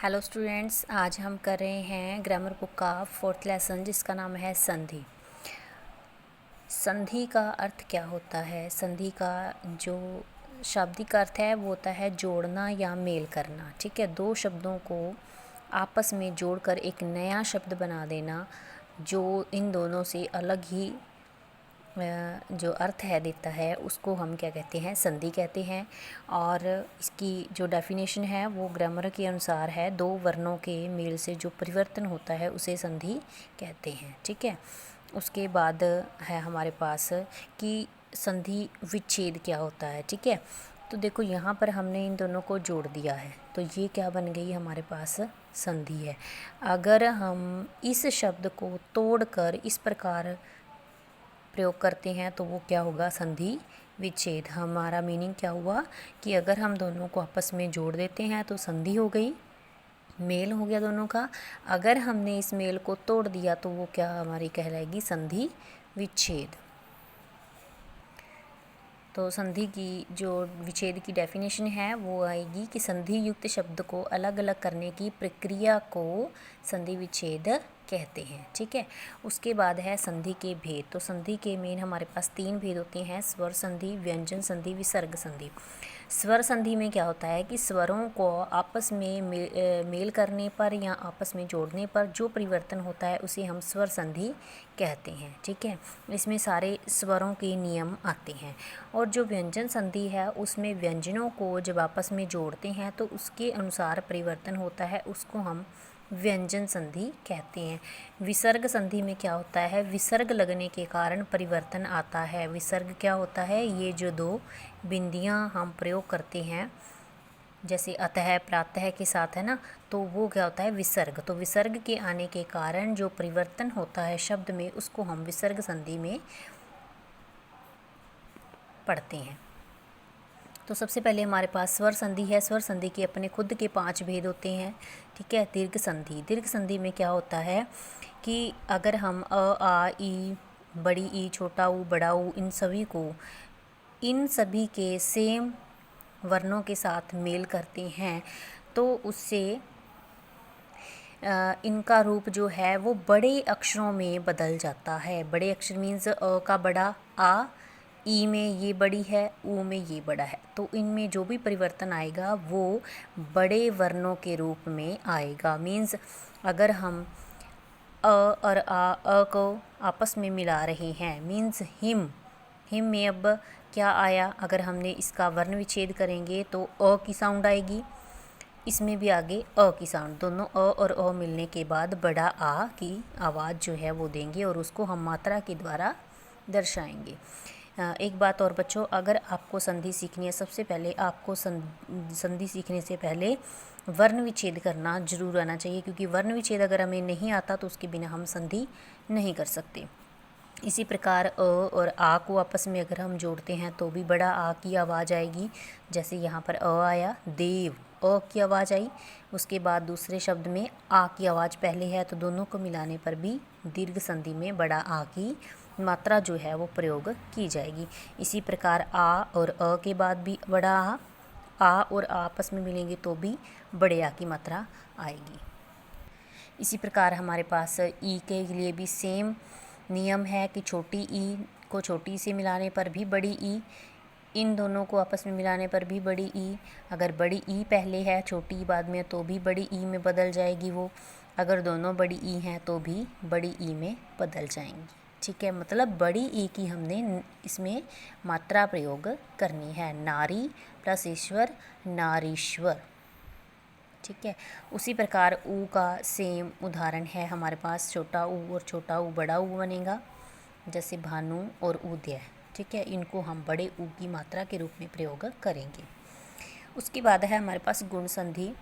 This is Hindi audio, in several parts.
हेलो स्टूडेंट्स, आज हम कर रहे हैं ग्रामर बुक का 4th लेसन जिसका नाम है संधि। संधि का अर्थ क्या होता है? संधि का जो शाब्दिक अर्थ है वो होता है जोड़ना या मेल करना। ठीक है, दो शब्दों को आपस में जोड़कर एक नया शब्द बना देना जो इन दोनों से अलग ही जो अर्थ है देता है उसको हम क्या कहते हैं? संधि कहते हैं। और इसकी जो डेफिनेशन है वो ग्रामर के अनुसार है, दो वर्णों के मेल से जो परिवर्तन होता है उसे संधि कहते हैं। ठीक है, उसके बाद है हमारे पास कि संधि विच्छेद क्या होता है। ठीक है, तो देखो यहाँ पर हमने इन दोनों को जोड़ दिया है तो ये क्या बन गई? हमारे पास संधि है। अगर हम इस शब्द को तोड़कर इस प्रकार प्रयोग करते हैं तो वो क्या होगा? संधि विच्छेद। हमारा मीनिंग क्या हुआ कि अगर हम दोनों को आपस में जोड़ देते हैं तो संधि हो गई, मेल हो गया दोनों का। अगर हमने इस मेल को तोड़ दिया तो वो क्या हमारी कहलाएगी? संधि विच्छेद। तो संधि की जो विच्छेद की डेफिनेशन है वो आएगी कि संधि युक्त शब्द को अलग अलग करने की प्रक्रिया को संधि विच्छेद कहते हैं। ठीक है, उसके बाद है संधि के भेद। तो संधि के मेन हमारे पास 3 भेद होते हैं: स्वर संधि, व्यंजन संधि, विसर्ग संधि। स्वर संधि में क्या होता है कि स्वरों को आपस में मेल करने पर या आपस में जोड़ने पर जो परिवर्तन होता है उसे हम स्वर संधि कहते हैं। ठीक है, इसमें सारे स्वरों के नियम आते हैं। और जो व्यंजन संधि है उसमें व्यंजनों को जब आपस में जोड़ते हैं तो उसके अनुसार परिवर्तन होता है, उसको हम व्यंजन संधि कहते हैं। विसर्ग संधि में क्या होता है? विसर्ग लगने के कारण परिवर्तन आता है। विसर्ग क्या होता है? ये जो दो बिंदियां हम प्रयोग करते हैं जैसे अतः प्रातः के साथ है ना, तो वो क्या होता है? विसर्ग। तो विसर्ग के आने के कारण जो परिवर्तन होता है शब्द में उसको हम विसर्ग संधि में पढ़ते हैं। तो सबसे पहले हमारे पास स्वर संधि है। स्वर संधि के अपने खुद के 5 भेद होते हैं। ठीक है, दीर्घ संधि। दीर्घ संधि में क्या होता है कि अगर हम अ, आ, ई, बड़ी ई, छोटा ऊ, बड़ा ऊ, इन सभी के सेम वर्णों के साथ मेल करते हैं तो उससे इनका रूप जो है वो बड़े अक्षरों में बदल जाता है। बड़े अक्षर मीन्स अ का बड़ा आ, ई में ये बड़ी है, ऊ में ये बड़ा है, तो इनमें जो भी परिवर्तन आएगा वो बड़े वर्णों के रूप में आएगा। मीन्स अगर हम और अ को आपस में मिला रहे हैं मीन्स हिम में अब क्या आया? अगर हमने इसका वर्ण विच्छेद करेंगे तो अ की साउंड आएगी, इसमें भी आगे अ की साउंड। दोनों अ और अ मिलने के बाद बड़ा आ की आवाज़ जो है वो देंगे और उसको हम मात्रा के द्वारा दर्शाएंगे। एक बात और बच्चों, अगर आपको संधि सीखनी है सबसे पहले आपको संधि सीखने से पहले वर्ण विच्छेद करना जरूर आना चाहिए, क्योंकि वर्ण विच्छेद अगर हमें नहीं आता तो उसके बिना हम संधि नहीं कर सकते। इसी प्रकार अ और आ को आपस में अगर हम जोड़ते हैं तो भी बड़ा आ की आवाज़ आएगी। जैसे यहाँ पर अ आया, देव, अ की आवाज़ आई। उसके बाद दूसरे शब्द में आ की आवाज़ पहले है तो दोनों को मिलाने पर भी दीर्घ संधि में बड़ा आ की मात्रा जो है वो प्रयोग की जाएगी। इसी प्रकार आ और अ के बाद भी बड़ा आ और आ आपस में मिलेंगे तो भी बड़े आ की मात्रा आएगी। इसी प्रकार हमारे पास ई के लिए भी सेम नियम है कि छोटी ई को छोटी से मिलाने पर भी बड़ी ई, इन दोनों को आपस में मिलाने पर भी बड़ी ई। अगर बड़ी ई पहले है छोटी बाद में तो भी बड़ी ई में बदल जाएगी वो। अगर दोनों बड़ी ई हैं तो भी बड़ी ई में बदल जाएंगी। ठीक है, मतलब बड़ी ई की हमने इसमें मात्रा प्रयोग करनी है। नारी प्लस ईश्वर, नारीश्वर। ठीक है, उसी प्रकार ऊ का सेम उदाहरण है हमारे पास। छोटा ऊ और छोटा ऊ बड़ा ऊ बनेगा, जैसे भानु और उदय। ठीक है, इनको हम बड़े ऊ की मात्रा के रूप में प्रयोग करेंगे। उसके बाद है हमारे पास गुण संधि।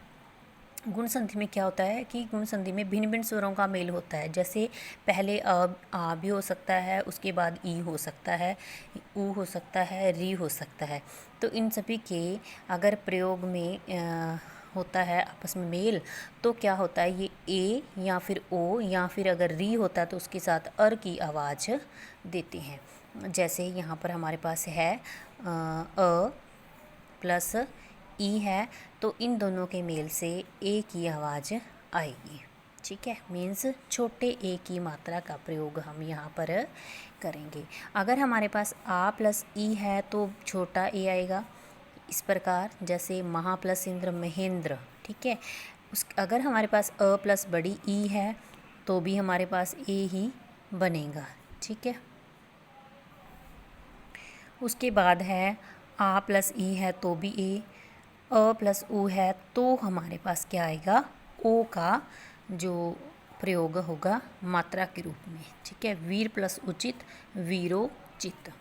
गुण संधि में क्या होता है कि गुण संधि में भिन्न भिन्न स्वरों का मेल होता है। जैसे पहले आ भी हो सकता है, उसके बाद ई हो सकता है, ऊ हो सकता है, री हो सकता है। तो इन सभी के अगर प्रयोग में होता है आपस में मेल तो क्या होता है? ये ए या फिर ओ या फिर अगर री होता है तो उसके साथ अर की आवाज़ देते हैं। जैसे यहाँ पर हमारे पास है अ प्लस ई है तो इन दोनों के मेल से ए की आवाज़ आएगी। ठीक है, मीन्स छोटे ए की मात्रा का प्रयोग हम यहाँ पर करेंगे। अगर हमारे पास आ प्लस ई है तो छोटा ए आएगा, इस प्रकार जैसे महा प्लस इंद्र महेंद्र। ठीक है, अगर हमारे पास अ प्लस बड़ी ई है तो भी हमारे पास ए ही बनेगा। ठीक है, उसके बाद है आ प्लस ई है तो भी ए, अ प्लस ऊ है तो हमारे पास क्या आएगा, ओ का जो प्रयोग होगा मात्रा के रूप में। ठीक है, वीर प्लस उचित, वीरोचित।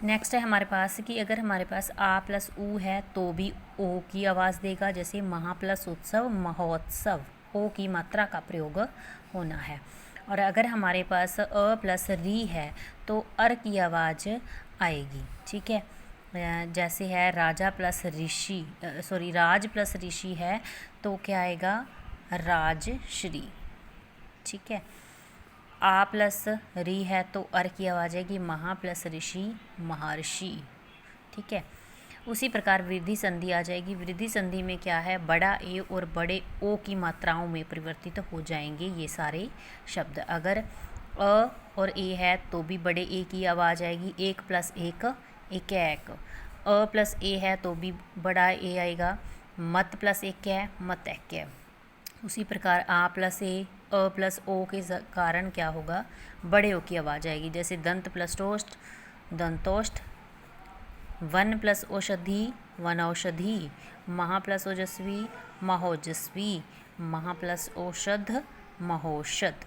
नेक्स्ट है हमारे पास कि अगर हमारे पास आ प्लस ऊ है तो भी ओ की आवाज़ देगा, जैसे महा प्लस उत्सव महोत्सव, ओ की मात्रा का प्रयोग होना है। और अगर हमारे पास अ प्लस री है तो अर की आवाज़ आएगी। ठीक है, जैसे है राजा प्लस ऋषि, राज प्लस ऋषि है तो क्या आएगा, राजश्री। ठीक है, आ प्लस री है तो अर की आवाज़ आएगी, महा प्लस ऋषि महर्षि। ठीक है, उसी प्रकार वृद्धि संधि आ जाएगी। वृद्धि संधि में क्या है, बड़ा ए और बड़े ओ की मात्राओं में परिवर्तित हो जाएंगे ये सारे शब्द। अगर अ और ए है तो भी बड़े ए की आवाज़ आएगी, एक प्लस एक एक एक। अ प्लस ए है तो भी बड़ा ए आएगा, मत प्लस एक है मत एक है। उसी प्रकार आ प्लस ए अ प्लस ओ के कारण क्या होगा, बड़े ओ की आवाज़ आएगी, जैसे दंत प्लस टोस्ट दंतोष्ट, वन प्लस औषधि वनौषधि, महा प्लस ओजस्वी महोजस्वी, महा प्लस औषध महोषध।